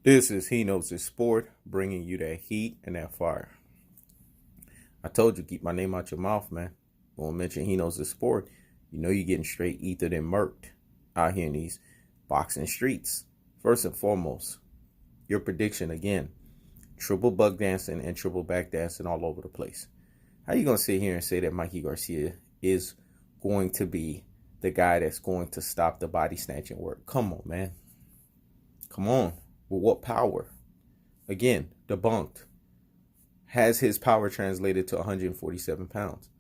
This is He Knows His Sport, bringing you that heat and that fire. I told you, keep my name out your mouth, man. Won't mention He Knows His Sport. You know you're getting straight ethered and murked out here in these boxing streets. First and foremost, your prediction again. Triple bug dancing and triple back dancing all over the place. How you going to sit here and say that Mikey Garcia is going to be the guy that's going to stop the body snatching work? Come on, man. Come on. With what power? Again, debunked. Has his power translated to 147 pounds?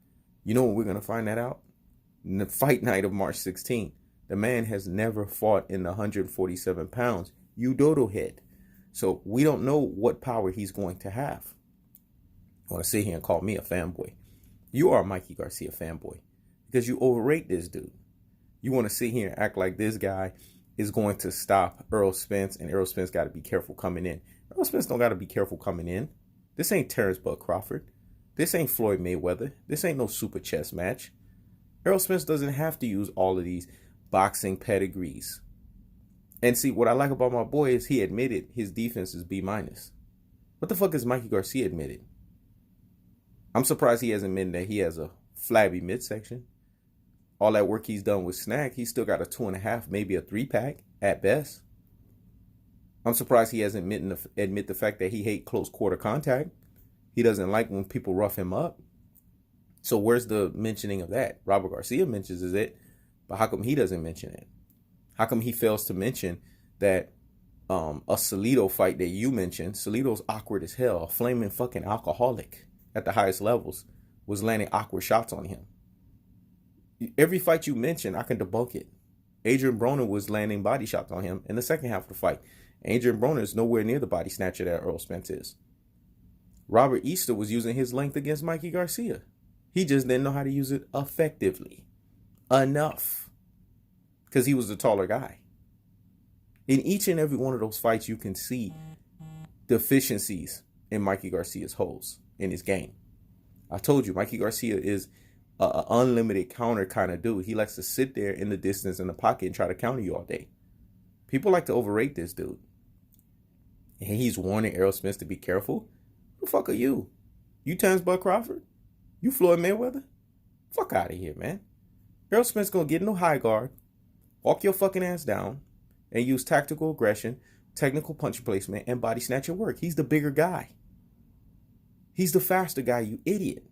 You know when we're going to find that out? In the fight night of March 16th. The man has never fought in the 147 pounds. You dodo head. So we don't know what power he's going to have. You want to sit here and call me a fanboy. You are a Mikey Garcia fanboy because you overrate this dude. You want to sit here and act like this guy is going to stop Errol Spence, and Errol Spence got to be careful coming in. Errol Spence don't got to be careful coming in. This ain't Terrence Bud Crawford. This ain't Floyd Mayweather. This ain't no super chess match. Errol Spence doesn't have to use all of these boxing pedigrees. And see, what I like about my boy is he admitted his defense is B-. What the fuck is Mikey Garcia admitted? I'm surprised he hasn't admitted that he has a flabby midsection. All that work he's done with Snack, he's still got a 2.5, maybe a 3-pack at best. I'm surprised he hasn't admit the fact that he hates close quarter contact. He doesn't like when people rough him up. So where's the mentioning of that? Robert Garcia mentions it, but how come he doesn't mention it? How come he fails to mention that a Salido fight that you mentioned, Salido's awkward as hell, a flaming fucking alcoholic at the highest levels, was landing awkward shots on him. Every fight you mentioned, I can debunk it. Adrian Broner was landing body shots on him in the second half of the fight. Adrian Broner is nowhere near the body snatcher that Errol Spence is. Robert Easter was using his length against Mikey Garcia. He just didn't know how to use it effectively. Enough. Because he was the taller guy. In each and every one of those fights, you can see deficiencies in Mikey Garcia's holes in his game. I told you, Mikey Garcia is an unlimited counter kind of dude. He likes to sit there in the distance in the pocket and try to counter you all day. People like to overrate this dude. And he's warning Errol Spence to be careful. Who the fuck are you? You Terrence Bud Crawford? You Floyd Mayweather? Fuck out of here, man. Errol Spence gonna get no high guard, walk your fucking ass down, and use tactical aggression, technical punch placement, and body snatching work. He's the bigger guy. He's the faster guy, you idiot.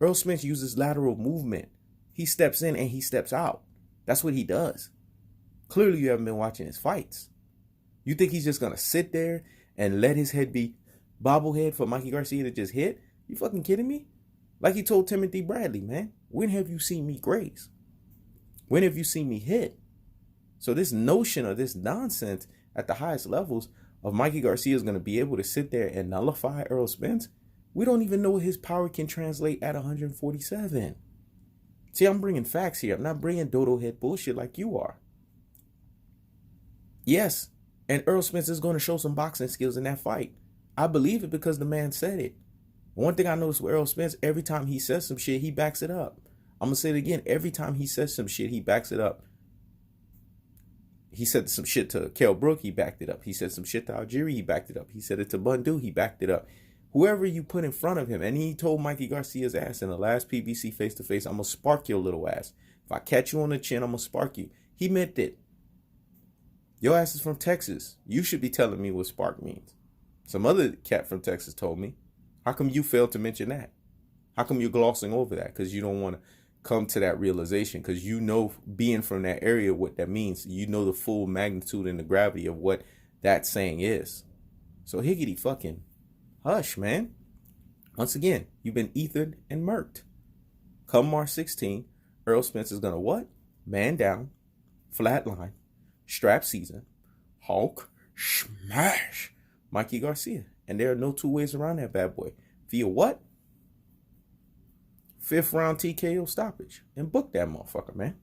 Errol Spence uses lateral movement. He steps in and he steps out. That's what he does. Clearly, you haven't been watching his fights. You think he's just going to sit there and let his head be bobblehead for Mikey Garcia to just hit? You fucking kidding me? Like he told Timothy Bradley, man, when have you seen me graze? When have you seen me hit? So this notion of this nonsense at the highest levels of Mikey Garcia is going to be able to sit there and nullify Errol Spence, we don't even know what his power can translate at 147. See, I'm bringing facts here. I'm not bringing dodo head bullshit like you are. Yes, and Errol Spence is going to show some boxing skills in that fight. I believe it because the man said it. One thing I noticed with Errol Spence, every time he says some shit, he backs it up. I'm going to say it again. Every time he says some shit, he backs it up. He said some shit to Kell Brook, he backed it up. He said some shit to Algieri, he backed it up. He said it to Bundu, he backed it up. Whoever you put in front of him, and he told Mikey Garcia's ass in the last PBC face-to-face, I'm going to spark your little ass. If I catch you on the chin, I'm going to spark you. He meant it. Your ass is from Texas. You should be telling me what spark means. Some other cat from Texas told me. How come you failed to mention that? How come you're glossing over that? Because you don't want to come to that realization. Because you know, being from that area, what that means. You know the full magnitude and the gravity of what that saying is. So higgity fucking hush, man. Once again, you've been ethered and murked. Come March 16, Errol Spence is going to what? Man down, flatline, strap season, Hulk, smash, Mikey Garcia. And there are no two ways around that bad boy. Via what? 5th round TKO stoppage. And book that motherfucker, man.